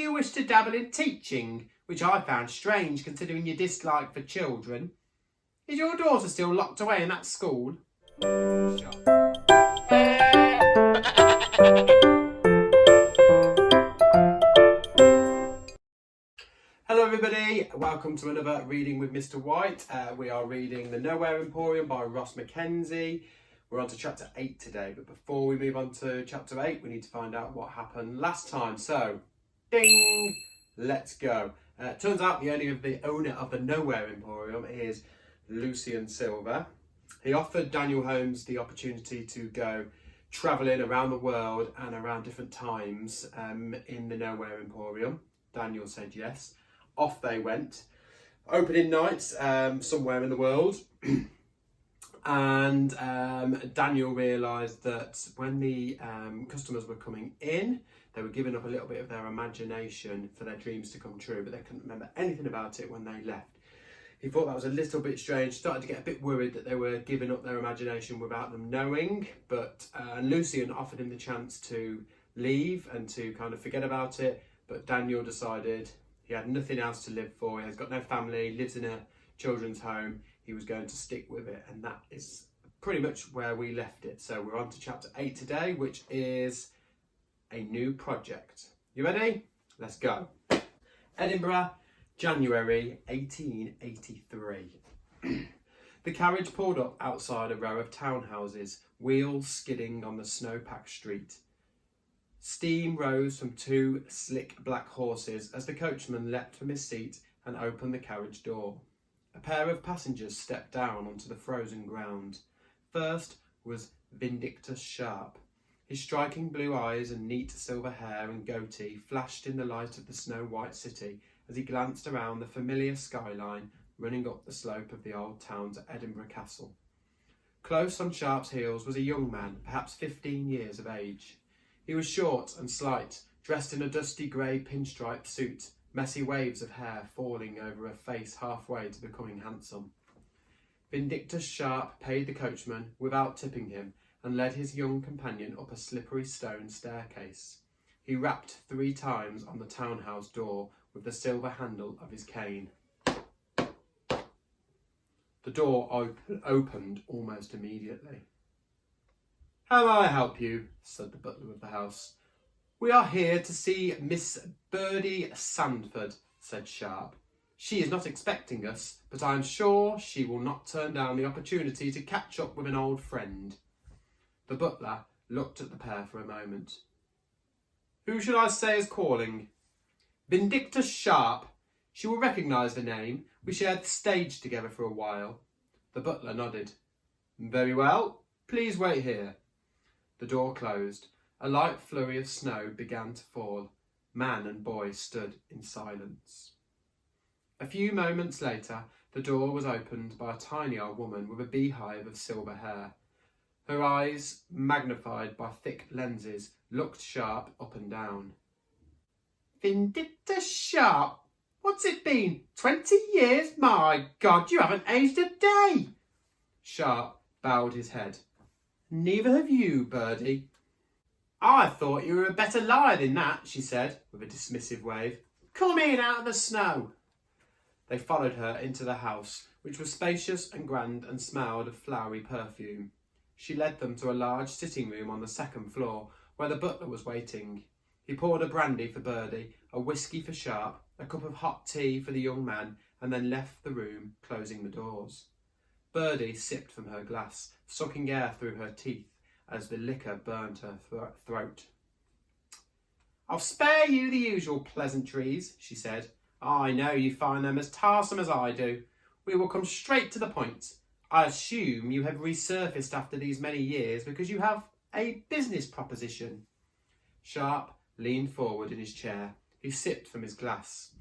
you wish to dabble in teaching, which I found strange considering your dislike for children? Is your daughter still locked away in that school? Hello everybody, welcome to another Reading with Mr. White. We are reading The Nowhere Emporium by Ross Mackenzie. We're on to chapter 8 today, but before we move on to chapter 8, we need to find out what happened last time. So, ding, let's go. Turns out the owner of the Nowhere Emporium is Lucian Silver. He offered Daniel Holmes the opportunity to go travelling around the world and around different times in the Nowhere Emporium. Daniel said yes. Off they went. Opening nights somewhere in the world. And Daniel realised that when the customers were coming in, they were giving up a little bit of their imagination for their dreams to come true, but they couldn't remember anything about it when they left. He thought that was a little bit strange, started to get a bit worried that they were giving up their imagination without them knowing, but Lucian offered him the chance to leave and to kind of forget about it, but Daniel decided he had nothing else to live for. He has got no family, lives in a children's home. He was going to stick with it, and that is pretty much where we left it. So we're on to chapter 8 today, which is a new project. You ready? Let's go. Edinburgh, January 1883. The carriage pulled up outside a row of townhouses, wheels skidding on the snow-packed street. Steam rose from two slick black horses as the coachman leapt from his seat and opened the carriage door. A pair of passengers stepped down onto the frozen ground. First was Vindictus Sharp. His striking blue eyes and neat silver hair and goatee flashed in the light of the snow-white city as he glanced around the familiar skyline running up the slope of the old town to Edinburgh Castle. Close on Sharp's heels was a young man, perhaps 15 years of age. He was short and slight, dressed in a dusty grey pinstripe suit, messy waves of hair falling over a face halfway to becoming handsome. Vindictus Sharp paid the coachman without tipping him and led his young companion up a slippery stone staircase. He rapped 3 times on the townhouse door with the silver handle of his cane. The door opened almost immediately. "How may I help you?" said the butler of the house. "We are here to see Miss Birdy Sandford," said Sharp. "She is not expecting us, but I am sure she will not turn down the opportunity to catch up with an old friend." The butler looked at the pair for a moment. "Who should I say is calling?" "Vindictus Sharp. She will recognise the name. We shared the stage together for a while." The butler nodded. "Very well. Please wait here." The door closed. A light flurry of snow began to fall. Man and boy stood in silence. A few moments later, the door was opened by a tiny old woman with a beehive of silver hair. Her eyes, magnified by thick lenses, looked Sharp up and down. "Vindictus Sharp? What's it been? 20 years? My God, you haven't aged a day!" Sharp bowed his head. "Neither have you, Birdy." "I thought you were a better liar than that," she said, with a dismissive wave. "Come in out of the snow." They followed her into the house, which was spacious and grand and smelled of flowery perfume. She led them to a large sitting room on the 2nd floor, where the butler was waiting. He poured a brandy for Birdy, a whisky for Sharp, a cup of hot tea for the young man, and then left the room, closing the doors. Birdy sipped from her glass, sucking air through her teeth as the liquor burned her throat. "I'll spare you the usual pleasantries," she said. "I know you find them as tiresome as I do. We will come straight to the point. I assume you have resurfaced after these many years because you have a business proposition." Sharp leaned forward in his chair. He sipped from his glass.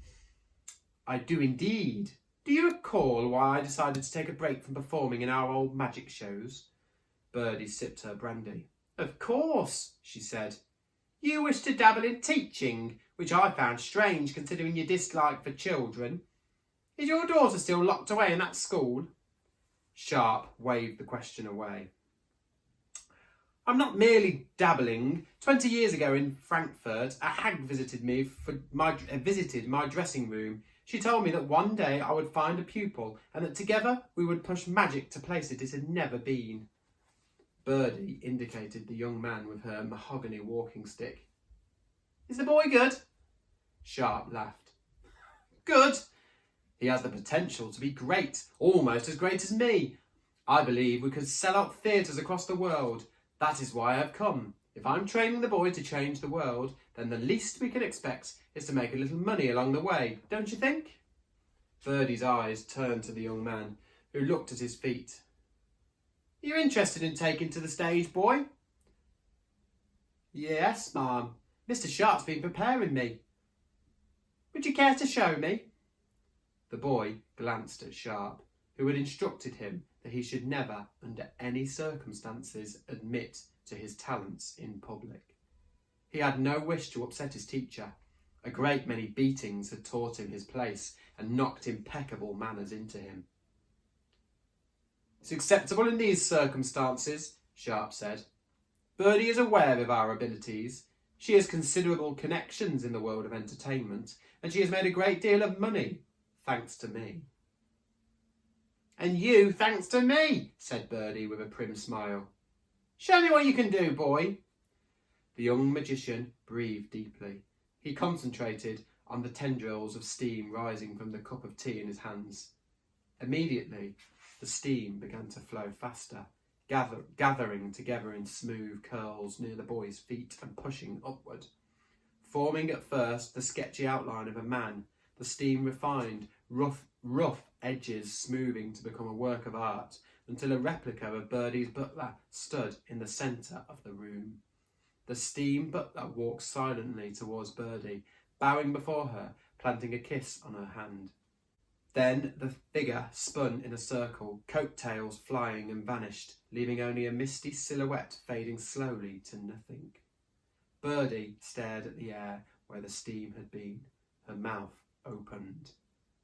"I do indeed. Do you recall why I decided to take a break from performing in our old magic shows?" Birdy sipped her brandy. "Of course," she said. "You wish to dabble in teaching, which I found strange considering your dislike for children. Is your daughter still locked away in that school?" Sharp waved the question away. I'm not merely dabbling. 20 years ago in Frankfurt, a hag visited my dressing room. She told me that one day I would find a pupil and that together we would push magic to places it had never been. Birdy indicated the young man with her mahogany walking stick. Is the boy good? Sharp laughed. Good. He has the potential to be great, almost as great as me. I believe we could sell out theatres across the world. That is why I have come. If I'm training the boy to change the world, then the least we can expect is to make a little money along the way, don't you think? Birdy's eyes turned to the young man, who looked at his feet. Are you interested in taking to the stage, boy? Yes, ma'am. Mr. Sharp's been preparing me. Would you care to show me? The boy glanced at Sharp, who had instructed him that he should never, under any circumstances, admit to his talents in public. He had no wish to upset his teacher. A great many beatings had taught him his place and knocked impeccable manners into him. It's acceptable in these circumstances, Sharp said. Birdy is aware of our abilities. She has considerable connections in the world of entertainment, and she has made a great deal of money, thanks to me. And you thanks to me, said Birdy with a prim smile. Show me what you can do, boy. The young magician breathed deeply. He concentrated on the tendrils of steam rising from the cup of tea in his hands. Immediately, the steam began to flow faster, gathering together in smooth curls near the boy's feet and pushing upward. Forming at first the sketchy outline of a man, the steam refined, rough edges smoothing to become a work of art, until a replica of Birdy's butler stood in the centre of the room. The steam butler walked silently towards Birdy, bowing before her, planting a kiss on her hand. Then the figure spun in a circle, coat-tails flying and vanished, leaving only a misty silhouette fading slowly to nothing. Birdy stared at the air where the steam had been, her mouth opened.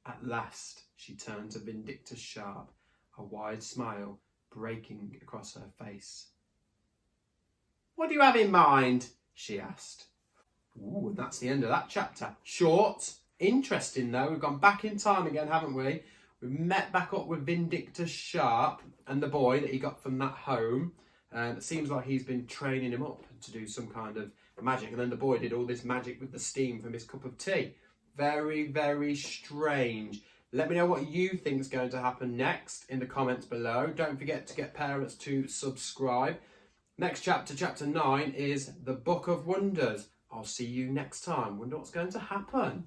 At last she turned to Vindictus Sharp, a wide smile breaking across her face. What do you have in mind? She asked. Ooh, and that's the end of that chapter. Short, interesting though. We've gone back in time again, haven't we? We've met back up with Vindictus Sharp and the boy that he got from that home. It seems like he's been training him up to do some kind of magic. And then the boy did all this magic with the steam from his cup of tea. Very, very strange. Let me know what you think is going to happen next in the comments below. Don't forget to get parents to subscribe. Next chapter, chapter 9, is the Book of Wonders. I'll see you next time. Wonder what's going to happen.